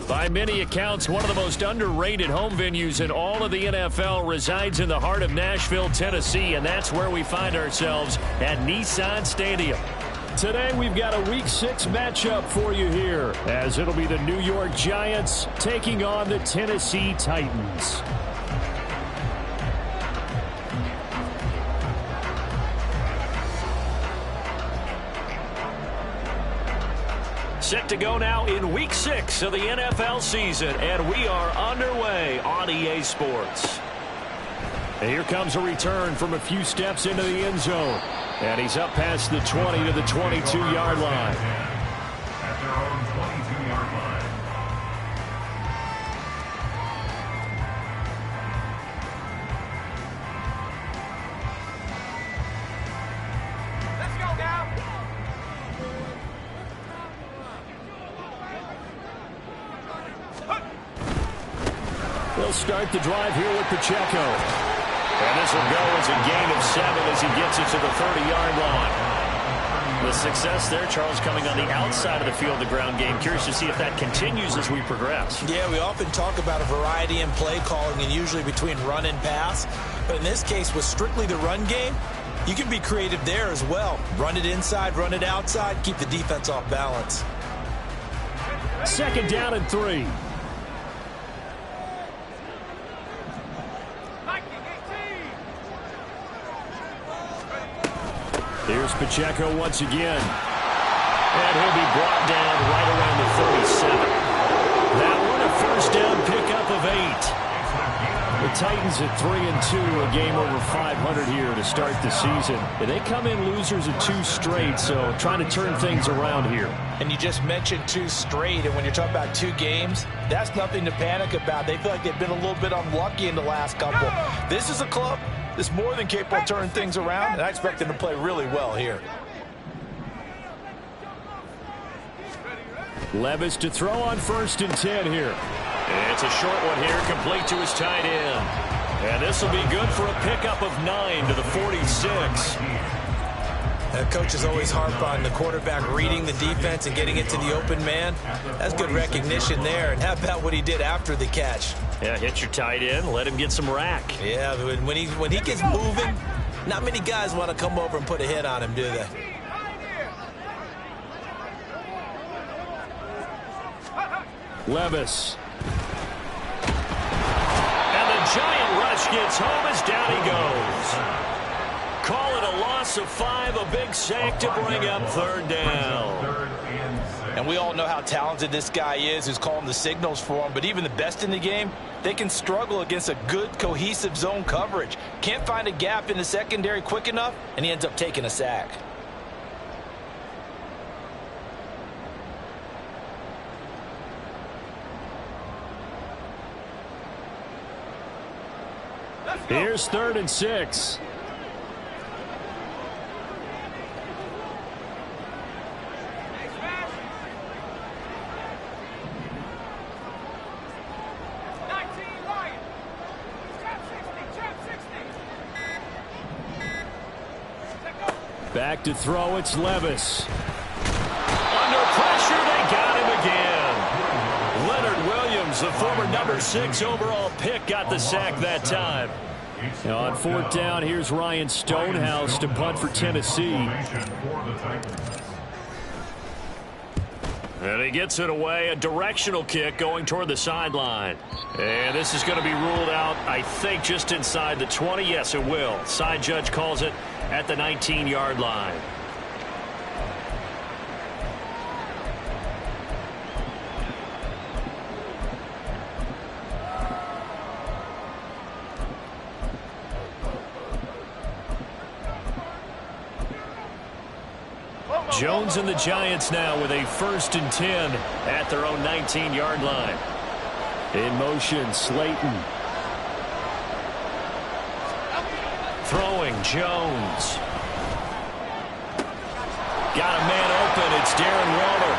By many accounts, one of the most underrated home venues in all of the NFL resides in the heart of Nashville, Tennessee, and that's where we find ourselves at Nissan Stadium. Today, we've got a Week 6 matchup for you here, as it'll be the New York Giants taking on the Tennessee Titans. Set to go now in Week 6 of the NFL season, and we are underway on EA Sports. And here comes a return from a few steps into the end zone, and he's up past the 20 to the 22-yard line. At their own 22-yard line. They'll start the drive here with Pacheco. And this will go as a gain of 7 as he gets it to the 30-yard line. The success there, Charles, coming on the outside of the field, the ground game. Curious to see if that continues as we progress. Yeah, we often talk about a variety in play calling and usually between run and pass. But in this case, with strictly the run game, you can be creative there as well. Run it inside, run it outside, keep the defense off balance. 2nd down and 3. Here's Pacheco once again. And he'll be brought down right around the 37. That one a first down pickup of 8. The Titans at 3-2, a game over 500 here to start the season. And they come in losers of 2 straight, so trying to turn things around here. And you just mentioned 2 straight, and when you're talking about 2 games, that's nothing to panic about. They feel like they've been a little bit unlucky in the last couple. This is a club that's more than capable of turning things around, and I expect them to play really well here. Levis to throw on 1st and 10 here. It's a short one here, complete to his tight end. And this will be good for a pickup of 9 to the 46. Coaches always harp on the quarterback reading the defense and getting it to the open man. That's good recognition there. And how about what he did after the catch? Yeah, hit your tight end, let him get some rack. Yeah, when he gets moving, not many guys want to come over and put a hit on him, do they? Levis. And the giant rush gets home as down he goes. Call it a loss of 5, a big sack to bring up 3rd down. And we all know how talented this guy is who's calling the signals for him, but even the best in the game, they can struggle against a good, cohesive zone coverage. Can't find a gap in the secondary quick enough, and he ends up taking a sack. Here's 3rd and 6. Back to throw, it's Levis. Under pressure, they got him again. Leonard Williams, the former number 6 overall pick, got the sack that time. Now on 4th down, here's Ryan Stonehouse to punt for Tennessee. And he gets it away, a directional kick going toward the sideline. And this is going to be ruled out, I think, just inside the 20. Yes, it will. Side judge calls it at the 19-yard line. Jones and the Giants now with a 1st and 10 at their own 19-yard line. In motion, Slayton. Throwing, Jones. Got a man open. It's Darren Waller.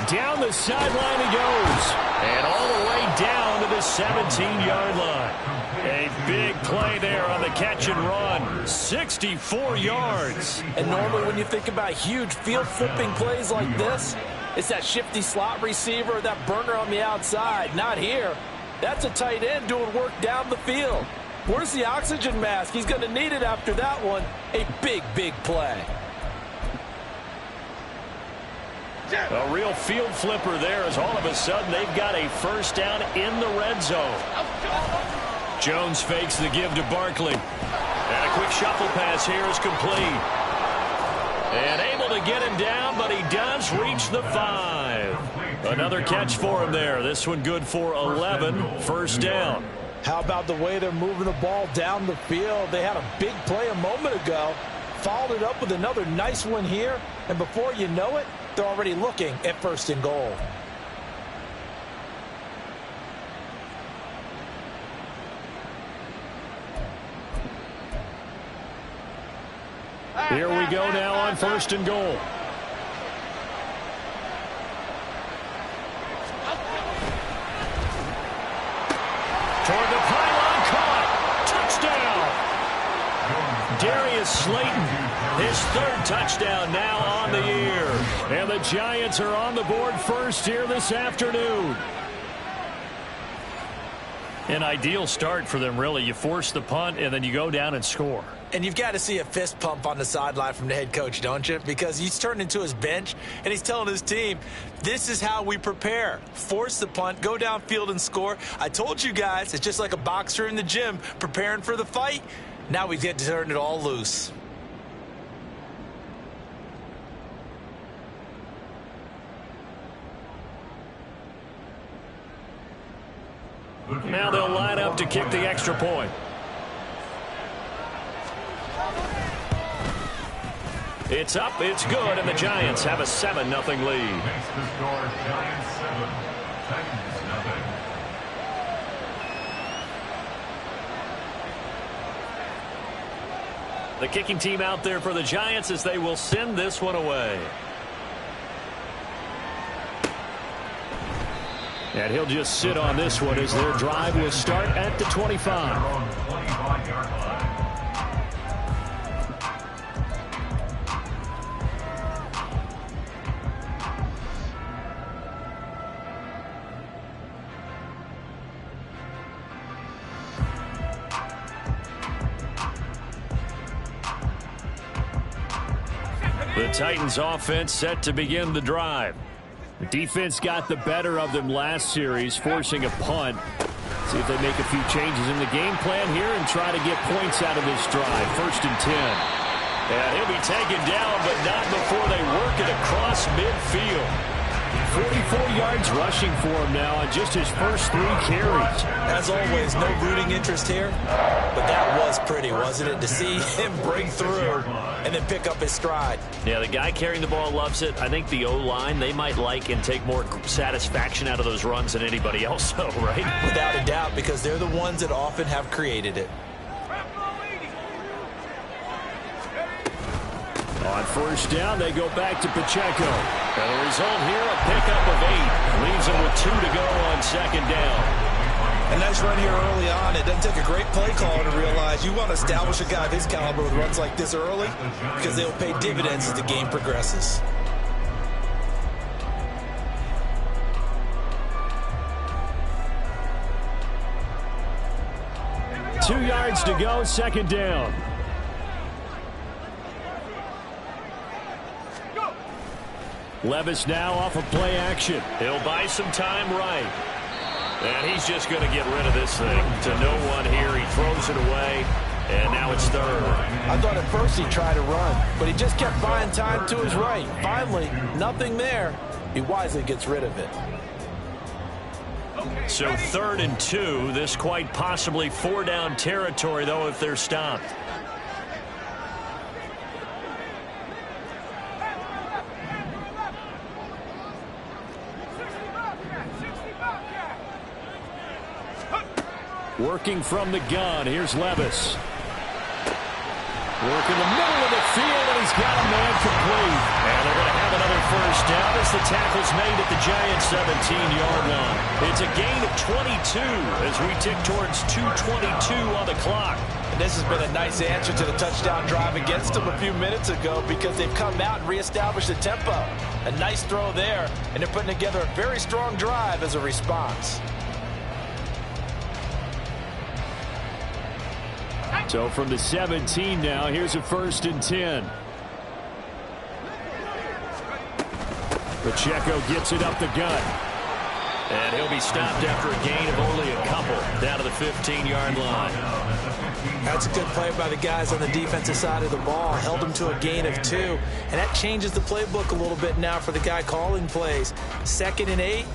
Down the sideline he goes. And all the way down to the 17-yard line. A big play there on the catch and run. 64 yards. And normally when you think about huge field flipping plays like this, it's that shifty slot receiver, that burner on the outside. Not here. That's a tight end doing work down the field. Where's the oxygen mask? He's going to need it after that one. A big, big play. A real field flipper there as all of a sudden they've got a 1st down in the red zone. Jones fakes the give to Barkley. And a quick shuffle pass here is complete. And able to get him down, but he does reach the 5. Another catch for him there. This one good for 11, 1st down. How about the way they're moving the ball down the field? They had a big play a moment ago. Followed it up with another nice one here. And before you know it, they're already looking at 1st and goal. Here we go now on 1st and goal. Toward the pylon, caught. Touchdown. Darius Slayton, his 3rd touchdown now on the year. And the Giants are on the board first here this afternoon. An ideal start for them, really. You force the punt, and then you go down and score. And you've got to see a fist pump on the sideline from the head coach, don't you? Because he's turned into his bench, and he's telling his team, this is how we prepare. Force the punt, go downfield and score. I told you guys, it's just like a boxer in the gym preparing for the fight. Now we get to turn it all loose. Now they'll line up to kick the extra point. It's up, it's good, and the Giants have a 7-0 lead. Makes the score Giants 7, Titans 0. The kicking team out there for the Giants as they will send this one away. And he'll just sit on this one as their drive will start at the 25. The Titans offense set to begin the drive. The defense got the better of them last series, forcing a punt. See if they make a few changes in the game plan here and try to get points out of this drive. 1st and 10. And he'll be taken down, but not before they work it across midfield. 44 yards rushing for him now on just his first 3 carries. As always, no rooting interest here, but that was pretty, wasn't it, to see him break through and then pick up his stride. Yeah, the guy carrying the ball loves it. I think the O-line, they might like and take more satisfaction out of those runs than anybody else, though, right? Without a doubt, because they're the ones that often have created it. On 1st down, they go back to Pacheco. And the result here, a pickup of 8. Leaves them with 2 to go on 2nd down. A nice run here early on. It doesn't take a great play caller to realize you want to establish a guy of his caliber with runs like this early because they'll pay dividends as the game progresses. Two yards to go, 2nd down. Levis now off of play action. He'll buy some time right. And he's just going to get rid of this thing to no one here. He throws it away, and now it's 3rd. I thought at first he'd try to run, but he just kept buying time to his right. Finally, nothing there. He wisely gets rid of it. So 3rd and 2. This quite possibly 4-down territory, though, if they're stopped. Working from the gun, here's Levis. Work in the middle of the field, and he's got a man complete. And they're going to have another first down as the tackle's made at the Giants' 17-yard line. It's a gain of 22 as we tick towards 2:22 on the clock. And this has been a nice answer to the touchdown drive against them a few minutes ago because they've come out and reestablished the tempo. A nice throw there, and they're putting together a very strong drive as a response. So from the 17 now, here's a 1st and 10. Pacheco gets it up the gut. And he'll be stopped after a gain of only a couple down to the 15-yard line. That's a good play by the guys on the defensive side of the ball. Held them to a gain of 2. And that changes the playbook a little bit now for the guy calling plays. 2nd and 8.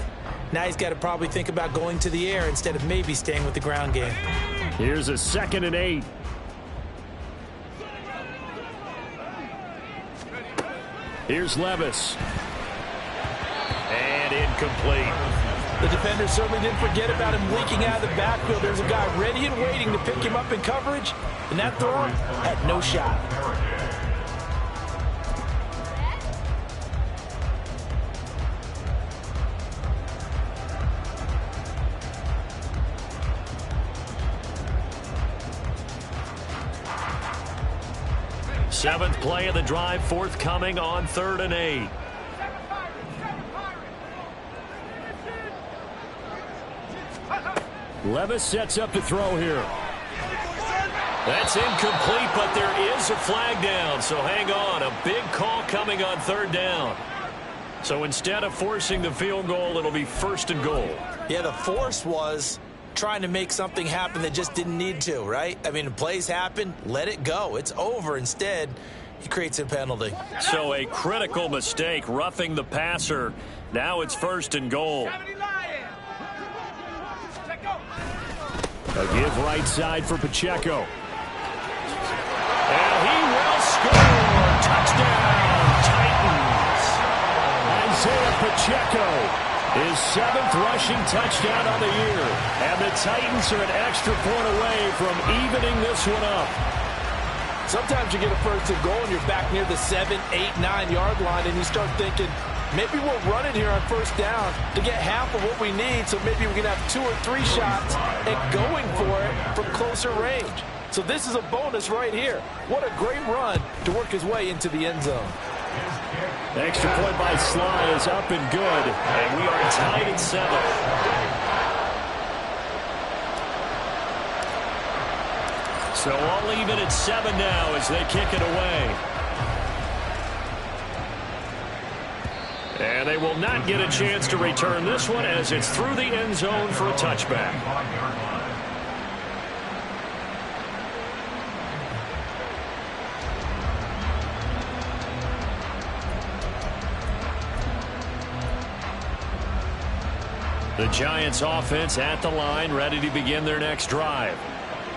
Now he's got to probably think about going to the air instead of maybe staying with the ground game. Here's a 2nd and 8. Here's Levis. And incomplete. The defender certainly didn't forget about him leaking out of the backfield. There's a guy ready and waiting to pick him up in coverage, and that throw had no shot. Seventh play of the drive forthcoming on 3rd and 8. Levis sets up to throw here. That's incomplete, but there is a flag down, so hang on. A big call coming on 3rd down. So instead of forcing the field goal, it'll be 1st and goal. Yeah, the force was trying to make something happen that just didn't need to, right? I mean, plays happen, let it go. It's over. Instead, he creates a penalty. So a critical mistake, roughing the passer. Now it's 1st and goal. A give right side for Pacheco. And he will score. Touchdown, Titans. Isaiah Pacheco, his 7th rushing touchdown on the year. And the Titans are an extra point away from evening this one up. Sometimes you get a 1st and goal and you're back near the 7, 8, 9-yard line, and you start thinking, maybe we'll run it here on 1st down to get half of what we need, so maybe we can have 2 or 3 shots at going for it from closer range. So this is a bonus right here. What a great run to work his way into the end zone. Extra point by Sly is up and good, and we are tied at 7. So all even at 7 now as they kick it away. And they will not get a chance to return this one as it's through the end zone for a touchback. The Giants offense at the line, ready to begin their next drive.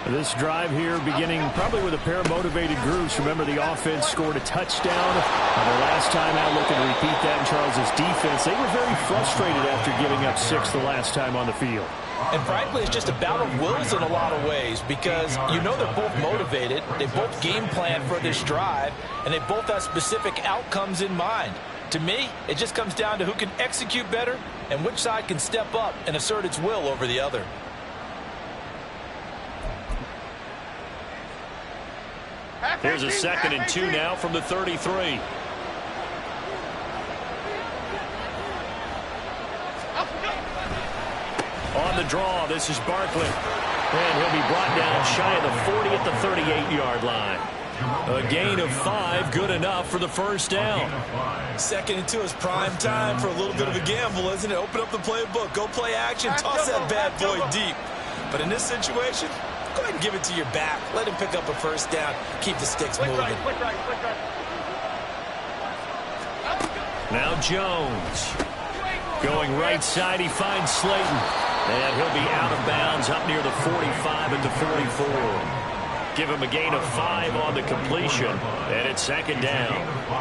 This drive here beginning probably with a pair of motivated groups. Remember, the offense scored a touchdown the last time out. Looking to repeat that in Charles's defense. They were very frustrated after giving up 6 the last time on the field. And frankly, it's just a battle of wills in a lot of ways because you know they're both motivated. They both game plan for this drive, and they both have specific outcomes in mind. To me, it just comes down to who can execute better and which side can step up and assert its will over the other. Here's a 2nd and 2 now from the 33. On the draw, this is Barkley. And he'll be brought down shy of the 40 at the 38-yard line. A gain of 5, good enough for the 1st down. 2nd and 2 is prime time for a little bit of a gamble, isn't it? Open up the playbook, go play action, toss that bad boy deep. But in this situation, go ahead and give it to your back. Let him pick up a 1st down. Keep the sticks moving. Now Jones. Going right side, he finds Slayton. And he'll be out of bounds up near the 45 at the 44. Give him a gain of 5 on the completion. And it's 2nd down.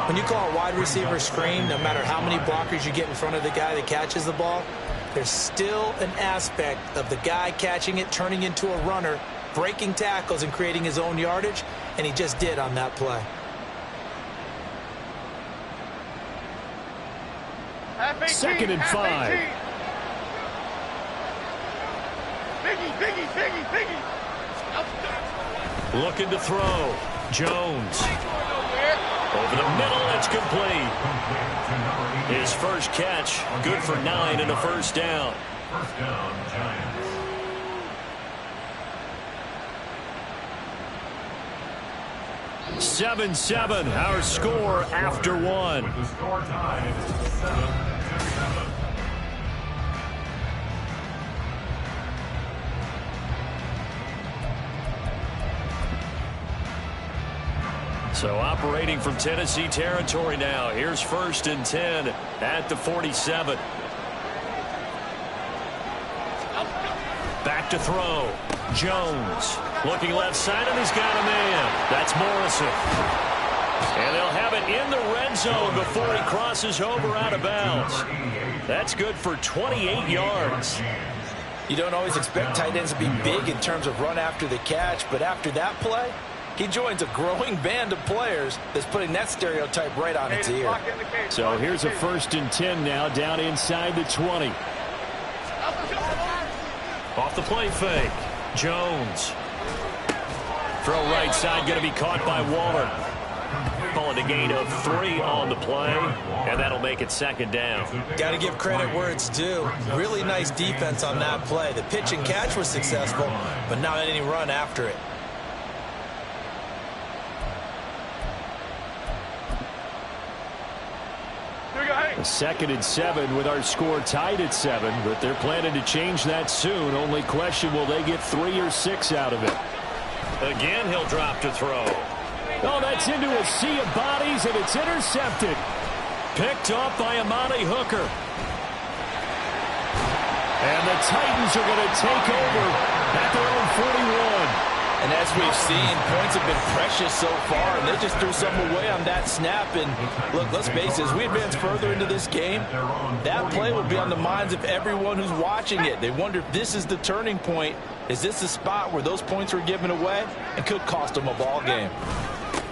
When you call a wide receiver screen, no matter how many blockers you get in front of the guy that catches the ball, there's still an aspect of the guy catching it, turning into a runner, breaking tackles and creating his own yardage, and he just did on that play. Second and 5. Looking to throw. Jones. Over the middle, it's complete. His first catch, good for 9 and a first down. First down, Giants. Seven, our score after one. The score tied 7-7. So operating from Tennessee territory now. Here's 1st and 10 at the 47. Back to throw. Jones looking left side, and he's got a man. That's Morrison. And they'll have it in the red zone before he crosses over out of bounds. That's good for 28 yards. You don't always expect tight ends to be big in terms of run after the catch, but after that play, he joins a growing band of players that's putting that stereotype right on its ear. So here's a 1st and 10 now, down inside the 20. Off the play fake. Jones. Throw right side, going to be caught by Waller. Calling a gain of 3 on the play, and that'll make it 2nd down. Got to give credit where it's due. Really nice defense on that play. The pitch and catch was successful, but not any run after it. Second and 7 with our score tied at 7, but they're planning to change that soon. Only question, will they get 3 or 6 out of it? Again, he'll drop to throw. Oh, that's into a sea of bodies, and it's intercepted. Picked off by Amani Hooker. And the Titans are going to take over at their own 41. And as we've seen, points have been precious so far, and they just threw some away on that snap. And look, let's face it, as we advance further into this game, that play will be on the minds of everyone who's watching it. They wonder if this is the turning point. Is this the spot where those points were given away and could cost them a ball game?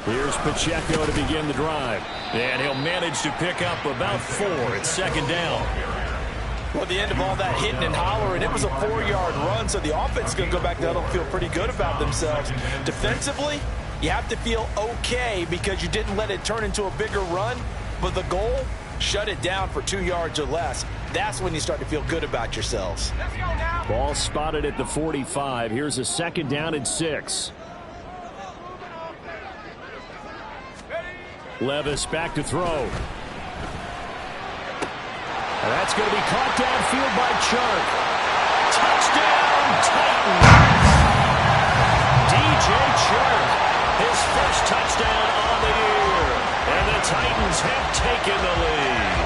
Here's Pacheco to begin the drive. And he'll manage to pick up about 4 at 2nd down. Well, at the end of all that hitting and hollering, it was a 4-yard run, so the offense is going to go back there and feel pretty good about themselves. Defensively, you have to feel okay because you didn't let it turn into a bigger run, but the goal, shut it down for 2 yards or less. That's when you start to feel good about yourselves. Ball spotted at the 45. Here's a 2nd down and 6. Levis back to throw. And that's going to be caught downfield by Chark. Touchdown, Titans! DJ Chark, his first touchdown on the year. And the Titans have taken the lead.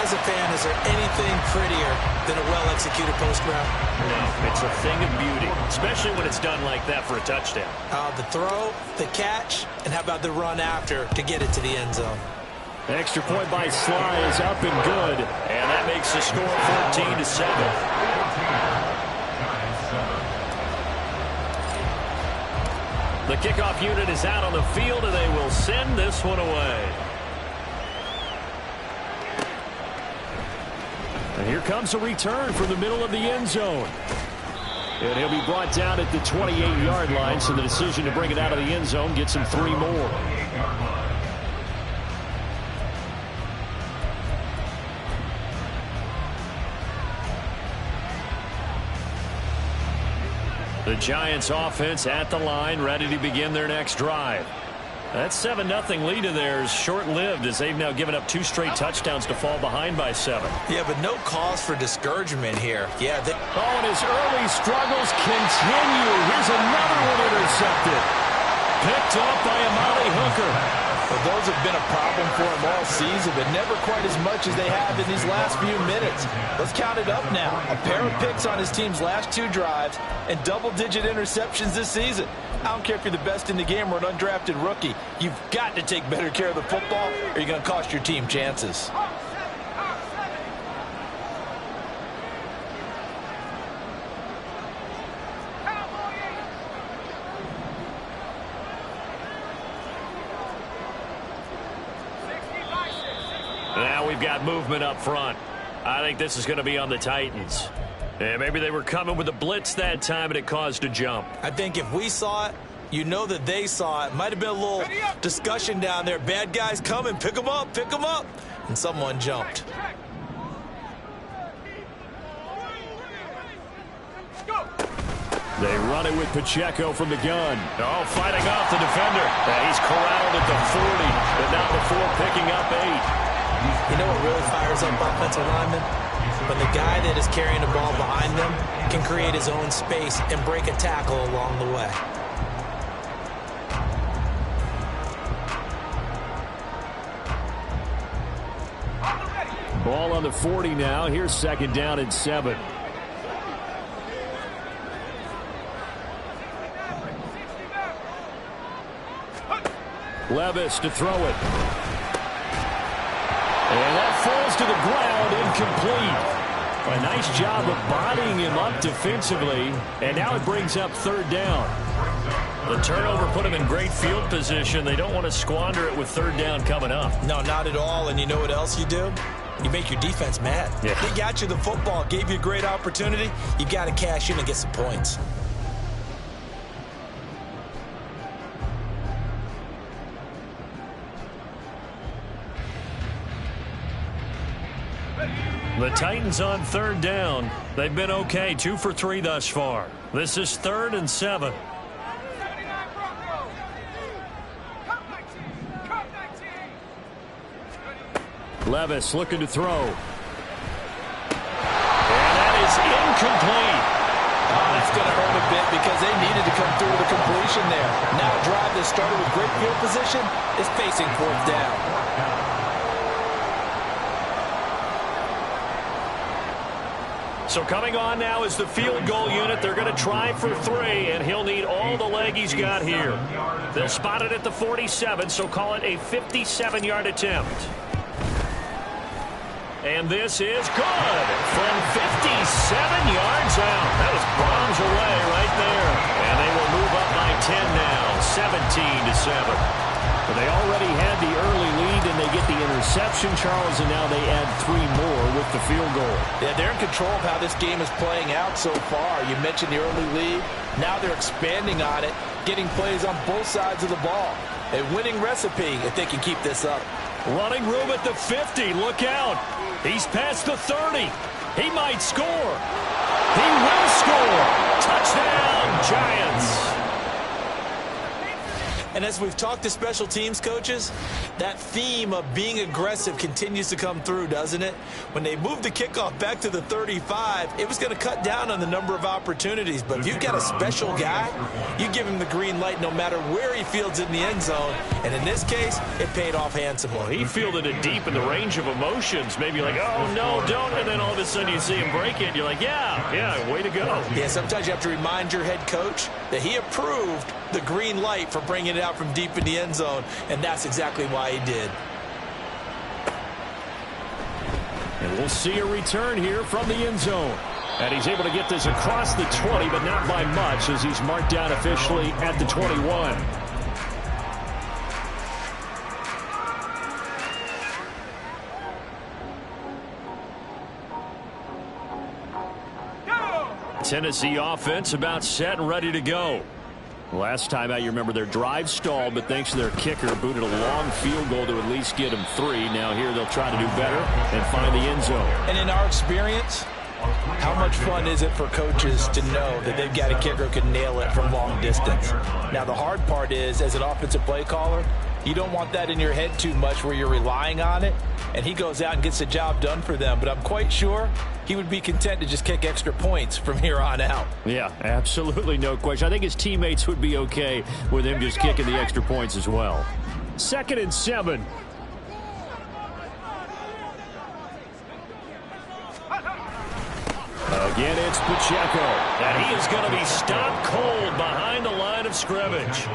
As a fan, is there anything prettier than a well-executed post route? No, it's a thing of beauty, especially when it's done like that for a touchdown. The throw, the catch, and how about the run after to get it to the end zone? Extra point by Sly is up and good. And that makes the score 14-7. The kickoff unit is out on the field, and they will send this one away. And here comes a return from the middle of the end zone. And he'll be brought down at the 28-yard line, so the decision to bring it out of the end zone gets him 3 more. The Giants offense at the line, ready to begin their next drive. That 7-0 lead of theirs short-lived as they've now given up 2 straight touchdowns to fall behind by 7. Yeah, but no cause for discouragement here. Yeah. And his early struggles continue. Here's another one intercepted. Picked off by Amani Hooker. Well, those have been a problem for him all season, but never quite as much as they have in these last few minutes. Let's count it up now. A pair of picks on his team's last 2 drives and double-digit interceptions this season. I don't care if you're the best in the game or an undrafted rookie. You've got to take better care of the football or you're going to cost your team chances. we've got movement up front. I think this is going to be on the Titans. And maybe they were coming with a blitz that time and it caused a jump. I think if we saw it, you know that they saw it. Might have been a little discussion down there. Bad guys coming, pick them up, pick them up. And someone jumped. They run it with Pacheco from the gun. Oh, fighting off the defender. He's corralled at the 40, but not before picking up 8. You know what really fires up offensive linemen? When the guy that is carrying the ball behind them can create his own space and break a tackle along the way. Ball on the 40 now. Here's 2nd down and 7. Levis to throw it. And that falls to the ground, incomplete. A nice job of bodying him up defensively, and now it brings up 3rd down. The turnover put him in great field position. They don't want to squander it with 3rd down coming up. No, not at all. And you know what else you do? You make your defense mad. Yeah. They got you the football, gave you a great opportunity. You got to cash in and get some points. The Titans on 3rd down. They've been okay, 2 for 3 thus far. This is 3rd and 7. Levis looking to throw. And that is incomplete. Oh, that's going to hurt a bit because they needed to come through with a completion there. Now a drive that started with great field position is facing 4th down. So coming on now is the field goal unit. They're going to try for 3, and he'll need all the leg he's got here. They'll spot it at the 47, so call it a 57-yard attempt. And this is good from 57 yards out. That was bombs away right there. And they will move up by 10 now, 17-7. But they already had the early lead, and they get the interception, Charles, and now they add 3 more with the field goal. Yeah, they're in control of how this game is playing out so far. You mentioned the early lead. Now they're expanding on it, getting plays on both sides of the ball. A winning recipe if they can keep this up. Running room at the 50. Look out. He's past the 30. He might score. He will score. Touchdown, Giants. And as we've talked to special teams coaches, that theme of being aggressive continues to come through, doesn't it? When they moved the kickoff back to the 35, it was going to cut down on the number of opportunities. But if you've got a special guy, you give him the green light no matter where he fields in the end zone. And in this case, it paid off handsomely. Well, he fielded it deep in the range of emotions. Maybe like, oh, no, don't. And then all of a sudden you see him break it. You're like, yeah, way to go. Yeah, sometimes you have to remind your head coach that he approved the green light for bringing it out from deep in the end zone, and that's exactly why he did. And we'll see a return here from the end zone. And he's able to get this across the 20, but not by much, as he's marked down officially at the 21. Tennessee offense about set and ready to go. Last time out, you remember their drive stalled, but thanks to their kicker, booted a long field goal to at least get them 3. Now here they'll try to do better and find the end zone. And in our experience, how much fun is it for coaches to know that they've got a kicker who can nail it from long distance? Now the hard part is, as an offensive play caller, you don't want that in your head too much where you're relying on it, and he goes out and gets the job done for them. But I'm quite sure he would be content to just kick extra points from here on out. Yeah, absolutely no question. I think his teammates would be okay with him just kicking the extra points as well. 2nd and 7. Again, it's Pacheco. And he is going to be stopped cold behind the line of scrimmage.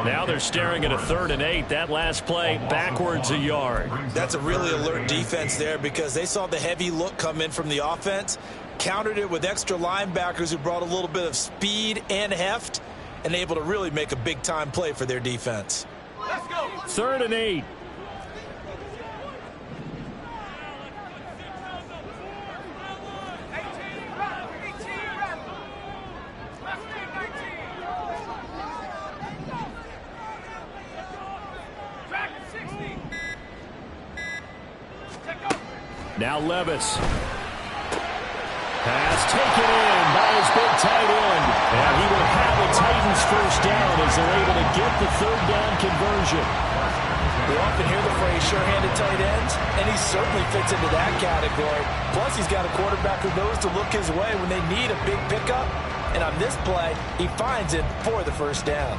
Now they're staring at a 3rd and 8. That last play backwards a yard. That's a really alert defense there because they saw the heavy look come in from the offense, countered it with extra linebackers who brought a little bit of speed and heft, and able to really make a big-time play for their defense. Let's go. 3rd and 8. Now Levis. Pass taken in by his big tight end. And he will have a Titans first down as they're able to get the third down conversion. We often hear the phrase sure-handed tight ends, and he certainly fits into that category. Plus, he's got a quarterback who knows to look his way when they need a big pickup. And on this play, he finds it for the first down.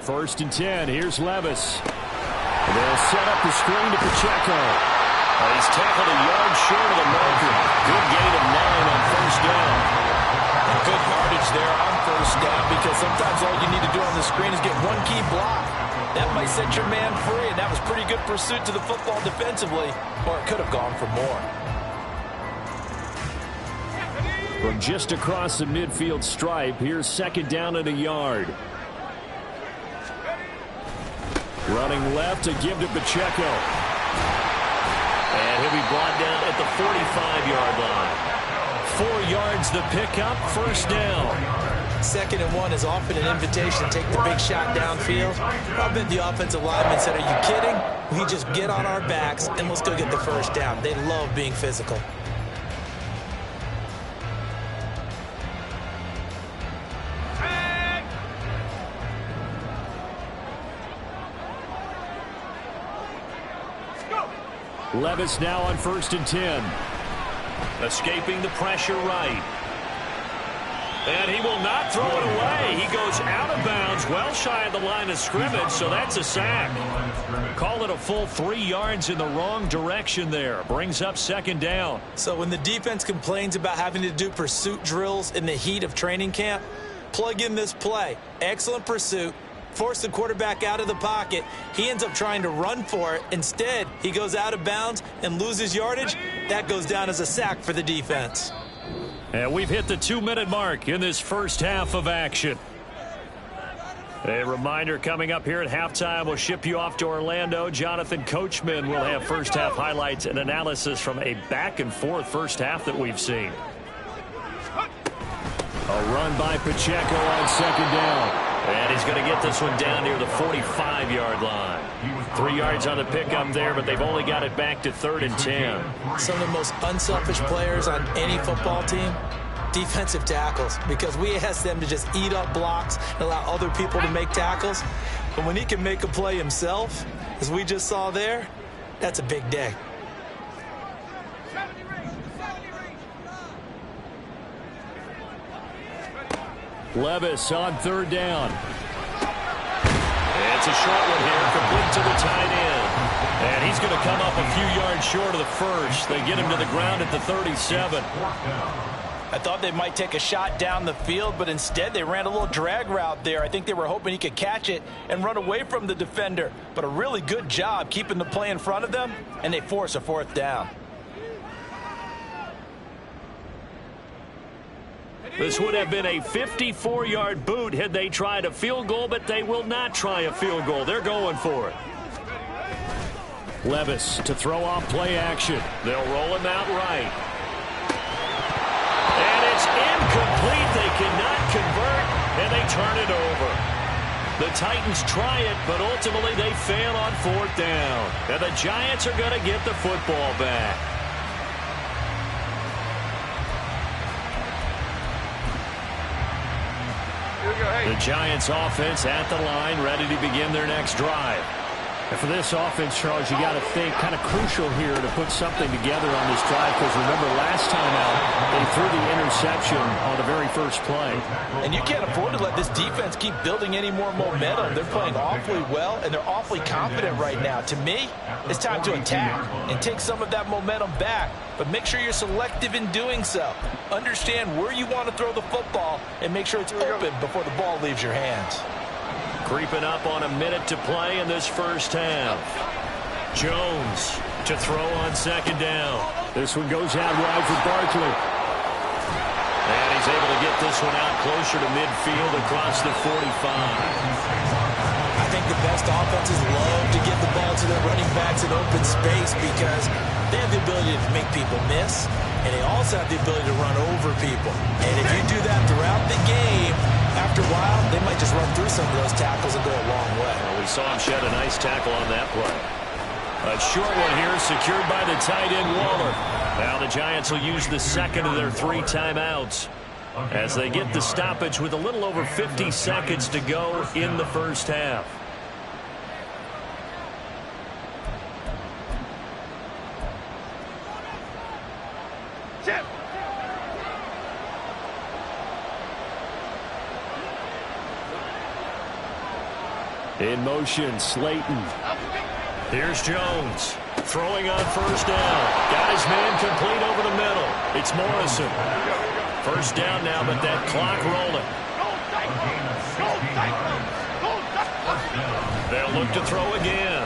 First and 10. Here's Levis. They'll set up the screen to Pacheco. He's tackled a yard short of the marker. Good gain of 9 on first down. Good yardage there on first down because sometimes all you need to do on the screen is get one key block. That might set your man free, and that was pretty good pursuit to the football defensively, or it could have gone for more. From just across the midfield stripe, here's second down at a yard. Running left to give to Pacheco. And he'll be brought down at the 45-yard line. 4 yards the pickup, first down. 2nd and 1 is often an invitation to take the big shot downfield. I bet the offensive lineman said, are you kidding? We just get on our backs and let's go get the first down. They love being physical. Levis now on first and 10. Escaping the pressure right. And he will not throw it away. He goes out of bounds, well shy of the line of scrimmage, so that's a sack. Call it a full 3 yards in the wrong direction there. Brings up second down. So when the defense complains about having to do pursuit drills in the heat of training camp, plug in this play. Excellent pursuit. Force the quarterback out of the pocket. He ends up trying to run for it. Instead, he goes out of bounds and loses yardage. That goes down as a sack for the defense. And we've hit the 2-minute mark in this first half of action. A reminder coming up here at halftime, we'll ship you off to Orlando. Jonathan Coachman will have first half highlights and analysis from a back-and-forth first half that we've seen. A run by Pacheco on second down. And he's going to get this one down near the 45-yard line. 3 yards on the pickup there, but they've only got it back to 3rd and 10. Some of the most unselfish players on any football team, defensive tackles, because we ask them to just eat up blocks and allow other people to make tackles. But when he can make a play himself, as we just saw there, that's a big day. Levis on 3rd down. It's a short one here, complete to the tight end. And he's going to come up a few yards short of the first. They get him to the ground at the 37. I thought they might take a shot down the field, but instead they ran a little drag route there. I think they were hoping he could catch it and run away from the defender. But a really good job keeping the play in front of them, and they force a 4th down. This would have been a 54-yard boot had they tried a field goal, but they will not try a field goal. They're going for it. Levis to throw off play action. They'll roll him out right. And it's incomplete. They cannot convert, and they turn it over. The Titans try it, but ultimately they fail on 4th down. And the Giants are going to get the football back. The Giants offense at the line, ready to begin their next drive. And for this offense, Charles, you got to think kind of crucial here to put something together on this drive, because remember last time out, they threw the interception on the very first play. And you can't afford to let this defense keep building any more momentum. They're playing awfully well, and they're awfully confident right now. To me, it's time to attack and take some of that momentum back. But make sure you're selective in doing so. Understand where you want to throw the football and make sure it's open before the ball leaves your hands. Creeping up on a minute to play in this first half. Jones to throw on second down. This one goes out wide for Barkley. And he's able to get this one out closer to midfield across the 45. I think the best offenses love to give the ball to their running backs in open space because they have the ability to make people miss, and they also have the ability to run over people. And if you do that throughout the game, after a while, they might just run through some of those tackles and go a long way. Well, we saw him shed a nice tackle on that play. A short one here, secured by the tight end, Waller. Now the Giants will use the second of their 3 timeouts as they get the stoppage with a little over 50 seconds to go in the first half. In motion, Slayton. Here's Jones. Throwing on first down. Got his man complete over the middle. It's Morrison. First down now, but that clock rolling. They'll look to throw again.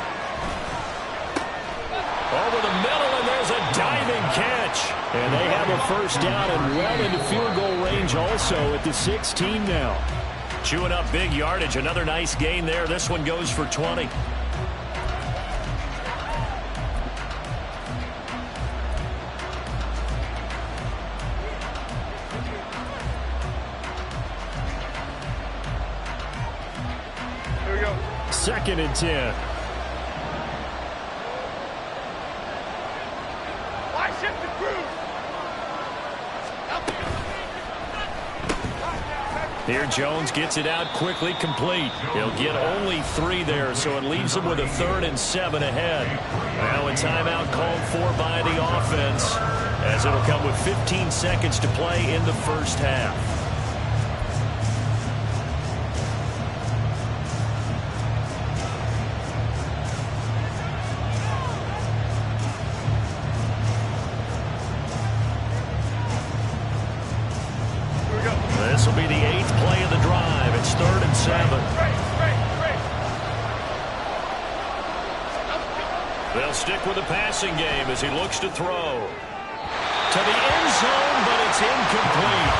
Over the middle, and there's a diving catch. And they have a first down and well into field goal range also at the 16 now. Chewing up big yardage. Another nice gain there. This one goes for 20. Second and 10. Here Jones gets it out quickly, complete. He'll get only 3 there, so it leaves him with a 3rd and 7 ahead. Now a timeout called for by the offense, as it'll come with 15 seconds to play in the first half. This will be the 8th play of the drive. It's 3rd and 7. They'll stick with the passing game as he looks to throw. To the end zone, but it's incomplete.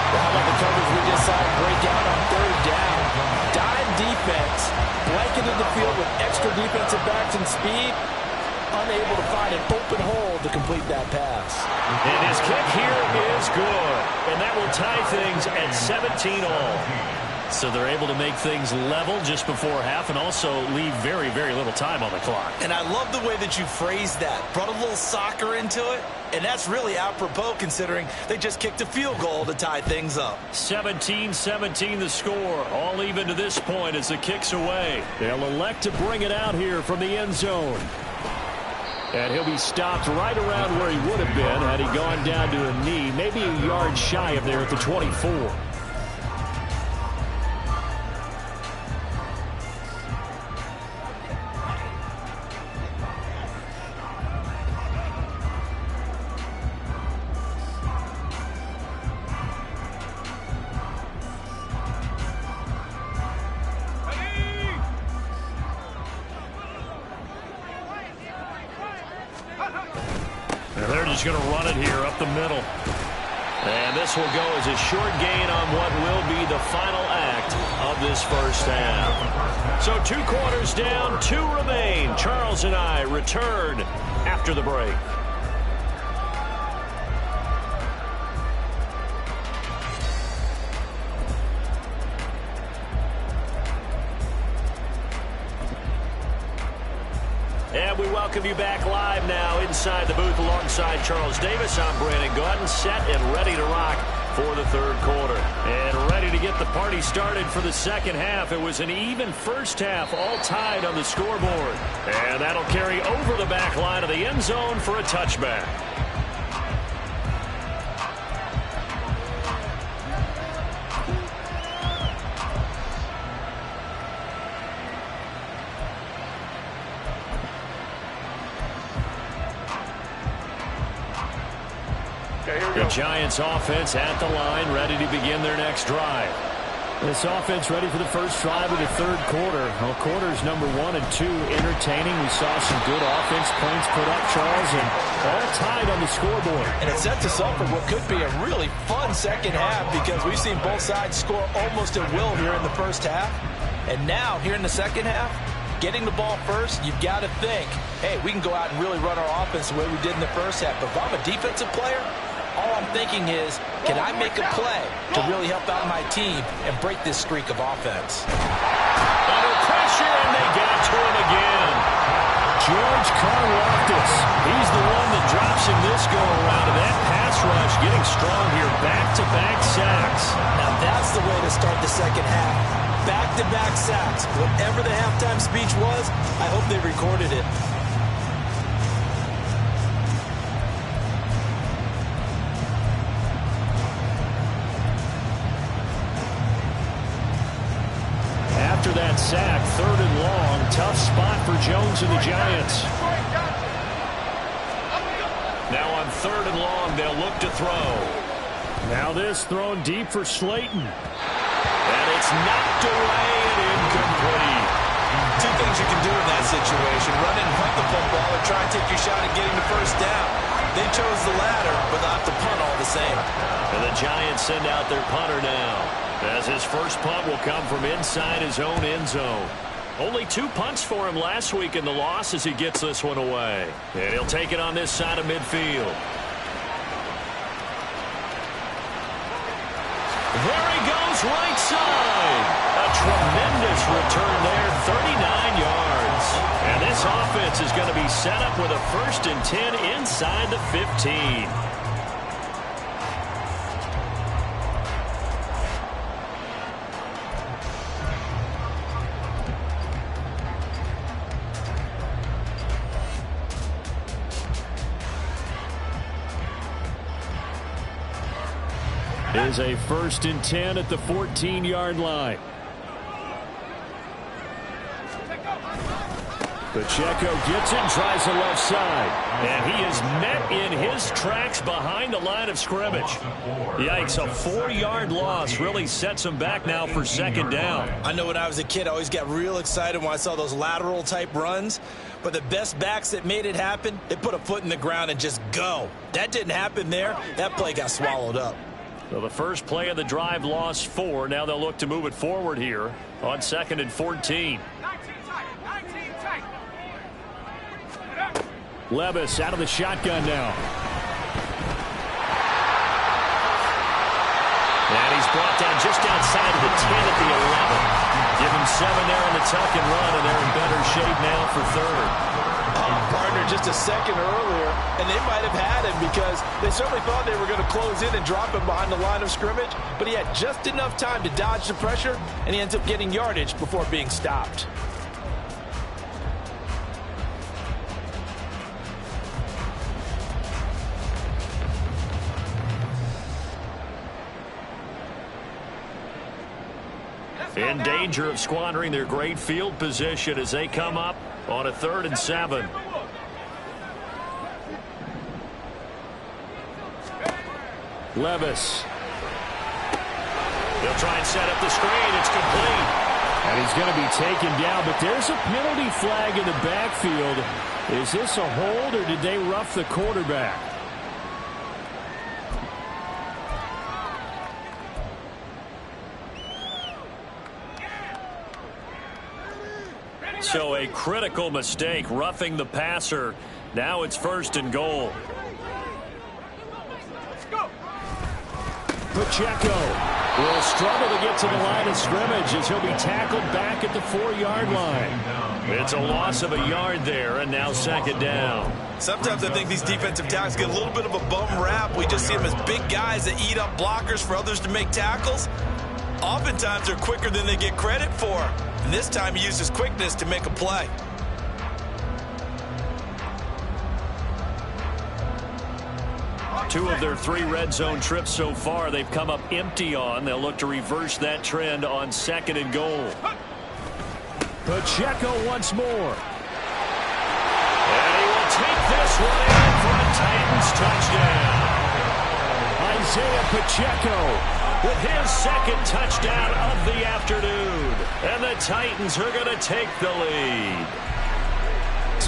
How about the coverage we just saw break out on 3rd down? Dime defense, blanketed the field with extra defensive backs and speed, unable to find an open hole to complete that pass. And his kick here is good. And that will tie things at 17 all. So they're able to make things level just before half and also leave very, very little time on the clock. And I love the way that you phrased that. Brought a little soccer into it. And that's really apropos considering they just kicked a field goal to tie things up. 17-17 the score. All even to this point as the kick's away. They'll elect to bring it out here from the end zone. And he'll be stopped right around where he would have been had he gone down to a knee, maybe a yard shy of there at the 24. They're just going to run it here up the middle. And this will go as a short gain on what will be the final act of this first half. So 2 quarters down, 2 remain. Charles and I return after the break. And we welcome you back live now inside the booth alongside Charles Davis. I'm Brandon Gaudin, set and ready to rock for the 3rd quarter. And ready to get the party started for the second half. It was an even first half, all tied on the scoreboard. And that'll carry over the back line of the end zone for a touchback. The Giants offense at the line, ready to begin their next drive. This offense ready for the first drive of the 3rd quarter. Well, quarters number 1 and 2 entertaining. We saw some good offense points put up, Charles, and all tied on the scoreboard. And it sets us up for what could be a really fun second half because we've seen both sides score almost at will here in the first half. And now, here in the second half, getting the ball first, you've got to think, hey, we can go out and really run our offense the way we did in the first half. But if I'm a defensive player, all I'm thinking is, can I make a play to really help out my team and break this streak of offense? Under pressure, and they got to him again. George Karlaftis, he's the one that drops him this go-around. And that pass rush getting strong here. Back-to-back sacks. Now that's the way to start the second half. Back-to-back sacks. Whatever the halftime speech was, I hope they recorded it. After that sack, 3rd and long, tough spot for Jones and the Giants. Now on 3rd and long, they'll look to throw. Now this thrown deep for Slayton. And it's knocked away and incomplete. Two things you can do in that situation: run and punt the football, or try and take your shot at getting the first down. They chose the latter, but they'll have to punt all the same. And the Giants send out their punter now, as his first punt will come from inside his own end zone. Only 2 punts for him last week in the loss as he gets this one away. And he'll take it on this side of midfield. There he goes, right side. A tremendous return there, 39 yards. And this offense is going to be set up with a 1st and 10 inside the 15. Is a 1st and 10 at the 14-yard line. Pacheco gets it, tries the left side. And he is met in his tracks behind the line of scrimmage. Yikes, a 4-yard loss really sets him back now for 2nd down. I know when I was a kid, I always got real excited when I saw those lateral-type runs. But the best backs that made it happen, they put a foot in the ground and just go. That didn't happen there. That play got swallowed up. So the first play of the drive lost 4. Now they'll look to move it forward here on 2nd and 14. Levis out of the shotgun now. And he's brought down just outside of the 10 at the 11. Give him 7 there on the tuck and run, and they're in better shape now for 3rd. Partner just a second earlier, and they might have had him because they certainly thought they were going to close in and drop him behind the line of scrimmage, but he had just enough time to dodge the pressure, and he ends up getting yardage before being stopped. In danger of squandering their great field position as they come up on a 3rd and 7. Levis. They'll try and set up the screen. It's complete. And he's going to be taken down, but there's a penalty flag in the backfield. Is this a hold, or did they rough the quarterback? So a critical mistake, roughing the passer. Now it's 1st and goal. Pacheco will struggle to get to the line of scrimmage as he'll be tackled back at the 4-yard line. It's a loss of a yard there, and now 2nd down. Sometimes I think these defensive tackles get a little bit of a bum rap. We just see them as big guys that eat up blockers for others to make tackles. Oftentimes they're quicker than they get credit for. And this time he used his quickness to make a play. Two of their 3 red zone trips so far they've come up empty on. They'll look to reverse that trend on 2nd and goal. Pacheco once more. And he will take this one in for a Titans touchdown. Isaiah Pacheco with his 2nd touchdown of the afternoon. And the Titans are going to take the lead.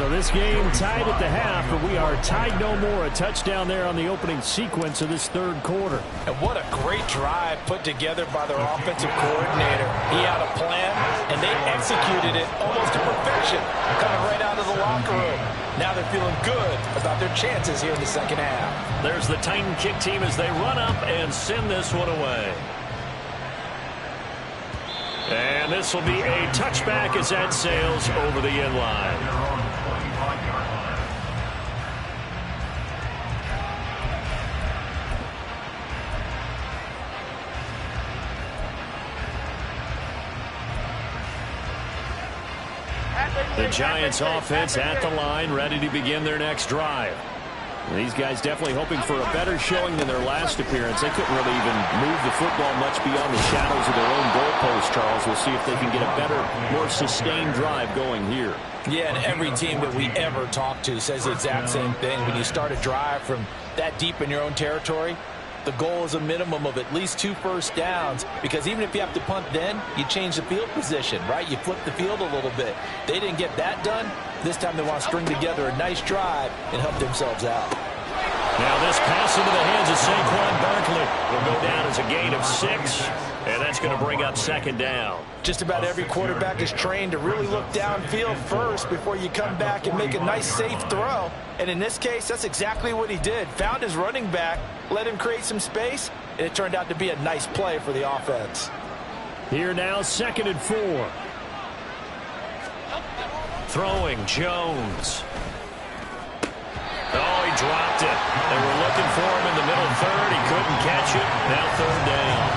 So this game tied at the half, but we are tied no more. A touchdown there on the opening sequence of this third quarter. And what a great drive put together by their offensive coordinator. He had a plan, and they executed it almost to perfection, coming right out of the locker room. Now they're feeling good about their chances here in the second half. There's the Titan kick team as they run up and send this one away. And this will be a touchback as that sails over the end line. The Giants offense at the line, ready to begin their next drive. These guys definitely hoping for a better showing than their last appearance. They couldn't really even move the football much beyond the shadows of their own goalpost, Charles. We'll see if they can get a better, more sustained drive going here. Yeah, and every team that we ever talk to says the exact same thing. When you start a drive from that deep in your own territory, the goal is a minimum of at least 2 first downs, because even if you have to punt then, you change the field position, right? You flip the field a little bit. They didn't get that done. This time they want to string together a nice drive and help themselves out. Now this pass into the hands of Saquon Barkley will go down as a gain of 6, and that's going to bring up second down. Just about every quarterback is trained to really look downfield first before you come back and make a nice safe throw. And in this case, that's exactly what he did. Found his running back, let him create some space, and it turned out to be a nice play for the offense. Here now, 2nd and 4. Throwing, Jones. Oh, he dropped it. They were looking for him in the middle third. He couldn't catch it. Now 3rd down.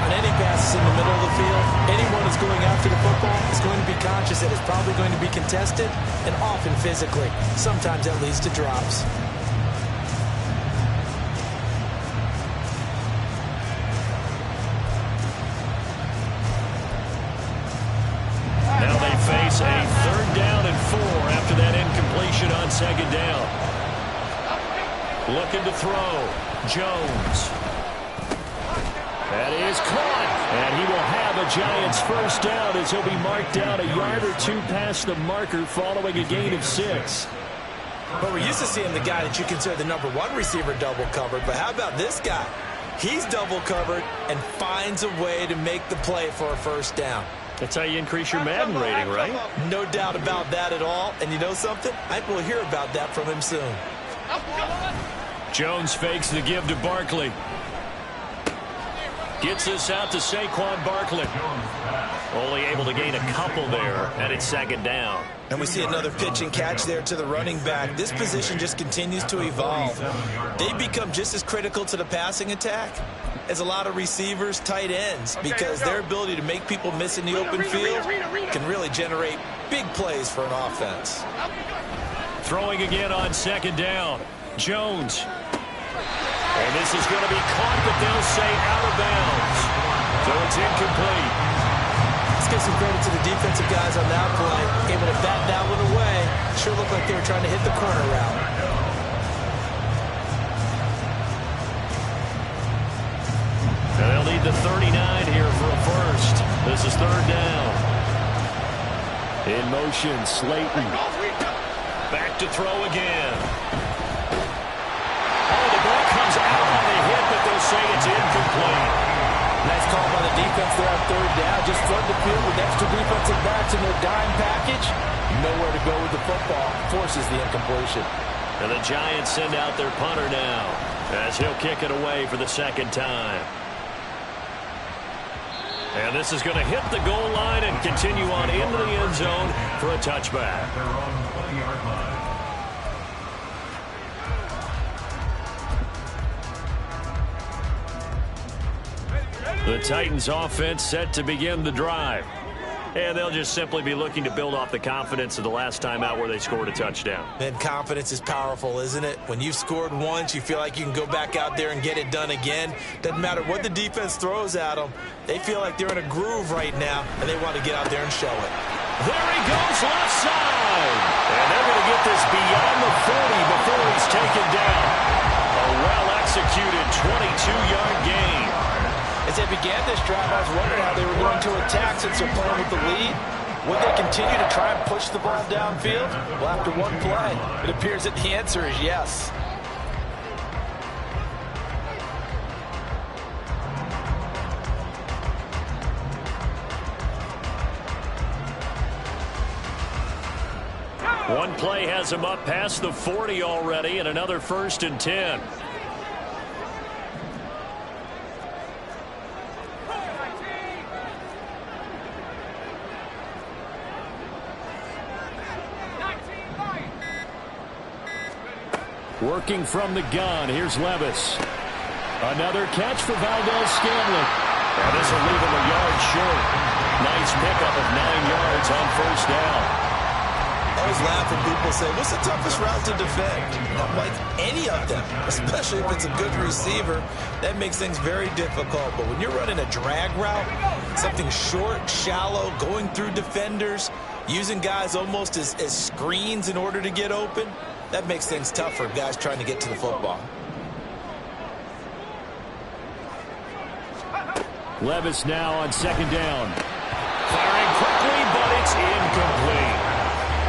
On any passes in the middle of the field, anyone who's going after the football is going to be conscious that it's probably going to be contested, and often physically. Sometimes that leads to drops. Now they face a 3rd down and 4 after that incompletion on 2nd down. Looking to throw. Jones. That is caught. And he will have a Giants first down as he'll be marked down a yard or 2 past the marker following a gain of 6. But we're used to seeing the guy that you consider the number 1 receiver double covered. But how about this guy? He's double covered and finds a way to make the play for a first down. That's how you increase your Madden rating, right? No doubt about that at all. And you know something? I think we'll hear about that from him soon. Jones fakes the give to Barkley. Gets this out to Saquon Barkley. Only able to gain a couple there, and it's 2nd down. And we see another pitch and catch there to the running back. This position just continues to evolve. They become just as critical to the passing attack as a lot of receivers, tight ends, because their ability to make people miss in the open field can really generate big plays for an offense. Throwing again on 2nd down. Jones. And this is going to be caught, but they'll say out of bounds. So it's incomplete. Let's give some credit to the defensive guys on that play. Able to bat that one away. Sure looked like they were trying to hit the corner route. And they'll need the 39 here for a first. This is 3rd down. In motion, Slayton. Back to throw again. Oh, the ball comes out on the hit, but they'll say it's incomplete. Nice call by the defense there on 3rd down. Just flood the field with extra defensive backs in their dime package. Nowhere to go with the football. Forces the incompletion. And the Giants send out their punter now as he'll kick it away for the 2nd time. And this is going to hit the goal line and continue on into the end zone for a touchback. The Titans offense set to begin the drive. And they'll just simply be looking to build off the confidence of the last time out where they scored a touchdown. Man, confidence is powerful, isn't it? When you've scored once, you feel like you can go back out there and get it done again. Doesn't matter what the defense throws at them. They feel like they're in a groove right now, and they want to get out there and show it. There he goes, left side. And they're going to get this beyond the 40 before he's taken down. A well-executed 22-yard gain. As they began this drive, I was wondering how they were going to attack since they're playing with the lead. Would they continue to try and push the ball downfield? Well, after one play, it appears that the answer is yes. One play has him up past the 40 already, and another 1st and 10. Working from the gun, here's Levis. Another catch for Valdez-Scantling. And this will leave him a yard short. Nice pickup of 9 yards on 1st down. I always laugh when people say, what's the toughest route to defend? I'm like, any of them, especially if it's a good receiver. That makes things very difficult. But when you're running a drag route, something short, shallow, going through defenders, using guys almost as screens in order to get open, that makes things tough for guys trying to get to the football. Levis now on 2nd down. Firing quickly, but it's incomplete.